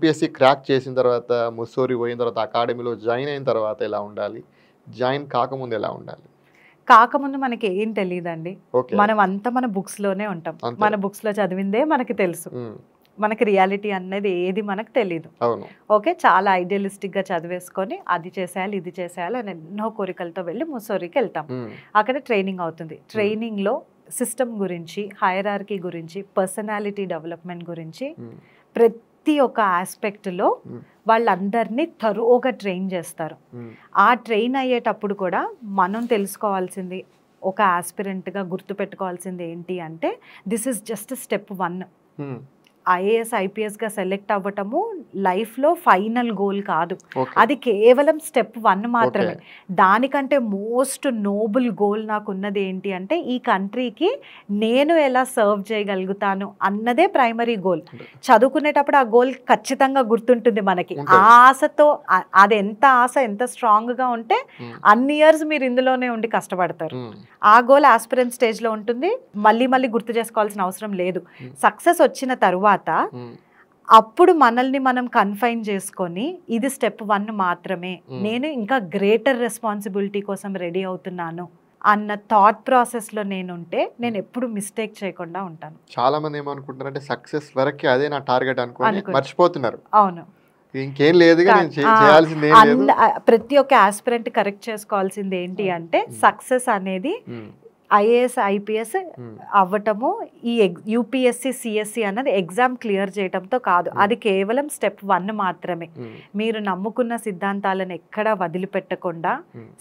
UPSC crack చేసిన తర్వాత, ముస్సోరి పోయిన తర్వాత, అకాడమీలో జాయిన్ అయిన తర్వాత ఎలా ఉండాలి? జాయిన్ కాకముందు ఎలా ఉండాలి? కాకముందు మనకి ఏం తెలియదండి. ఓకే. మనం అంతా మన బుక్స్లోనే ఉంటాం. అంతే. మన బుక్స్లో చదివిందే మనకి తెలుసు. మనకి రియాలిటీ అనేది ఏది మనకు తెలియదు. అవును. ఓకే, చాలా ఐడియలిస్టిక్గా చదివేసుకొని అది చేసేయాలి ఇది చేసేయాలి అని ఎన్నో కోరికలతో వెళ్ళి ముస్సోరికి వెళ్తాం. అక్కడ ట్రైనింగ్ అవుతుంది. ట్రైనింగ్లో సిస్టమ్ గురించి, హైరార్కీ గురించి, పర్సనాలిటీ డెవలప్మెంట్ గురించి ప్రతి ఒక్క ఆస్పెక్ట్లో వాళ్ళందరినీ తరువుగా ట్రైన్ చేస్తారు. ఆ ట్రైన్ అయ్యేటప్పుడు కూడా మనం తెలుసుకోవాల్సింది, ఒక ఆస్పిరెంట్గా గుర్తుపెట్టుకోవాల్సింది ఏంటి అంటే, this is just step 1. IAS ఐపీఎస్గా సెలెక్ట్ అవ్వటము లైఫ్లో ఫైనల్ గోల్ కాదు. అది కేవలం స్టెప్ 1 మాత్రమే. దానికంటే మోస్ట్ నోబుల్ గోల్ నాకు ఉన్నది ఏంటి అంటే, ఈ కంట్రీకి నేను ఎలా సర్వ్ చేయగలుగుతాను అన్నదే ప్రైమరీ గోల్. చదువుకునేటప్పుడు ఆ గోల్ ఖచ్చితంగా గుర్తుంటుంది మనకి. ఆ ఆశతో, అది ఎంత ఆశ ఎంత స్ట్రాంగ్గా ఉంటే అన్ని ఇయర్స్ మీరు ఇందులోనే ఉండి కష్టపడతారు. ఆ గోల్ ఆస్పిరెంట్ స్టేజ్లో ఉంటుంది. మళ్ళీ మళ్ళీ గుర్తు చేసుకోవాల్సిన అవసరం లేదు. సక్సెస్ వచ్చిన తరువాత అప్పుడు మనల్ని మనం కన్ఫైన్ చేసుకొని ఇది స్టెప్ 1 మాత్రమే, నేను ఇంకా గ్రేటర్ రెస్పాన్సిబిలిటీ కోసం రెడీ అవుతున్నాను అన్న థాట్ ప్రాసెస్లో నేనుంటే నేను ఎప్పుడు మిస్టేక్ చేయకుండా ఉంటాను. చాలా మంది ఏమనుకుంటున్నారంటే సక్సెస్ వరకే అదే నా టార్గెట్ అనుకొని మర్చిపోతున్నారు. అవును, ఇంకేం లేదు, చేయాల్సింది ఏం లేదు. ప్రతి ఒక్క ఆస్పిరెంట్ కరెక్ట్ చేసుకోవాల్సింది ఏంటి అంటే, సక్సెస్ అనేది ఐఏఎస్ ఐపీఎస్ అవ్వటము, ఈ యూపీఎస్సి సిఎస్సి అన్నది ఎగ్జామ్ క్లియర్ చేయటంతో కాదు. అది కేవలం స్టెప్ 1 మాత్రమే. మీరు నమ్ముకున్న సిద్ధాంతాలను ఎక్కడా వదిలిపెట్టకుండా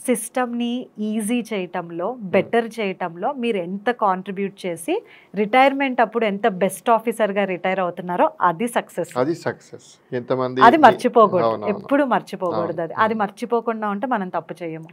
సిస్టమ్ని ఈజీ చేయటంలో, బెటర్ చేయటంలో మీరు ఎంత కాంట్రిబ్యూట్ చేసి రిటైర్మెంట్ అప్పుడు ఎంత బెస్ట్ ఆఫీసర్గా రిటైర్ అవుతున్నారో అది సక్సెస్. అది సక్సెస్. ఎంతమంది అది మర్చిపోకూడదు, ఎప్పుడు మర్చిపోకూడదు. అది మర్చిపోకుండా ఉంటే మనం తప్పు చేయము.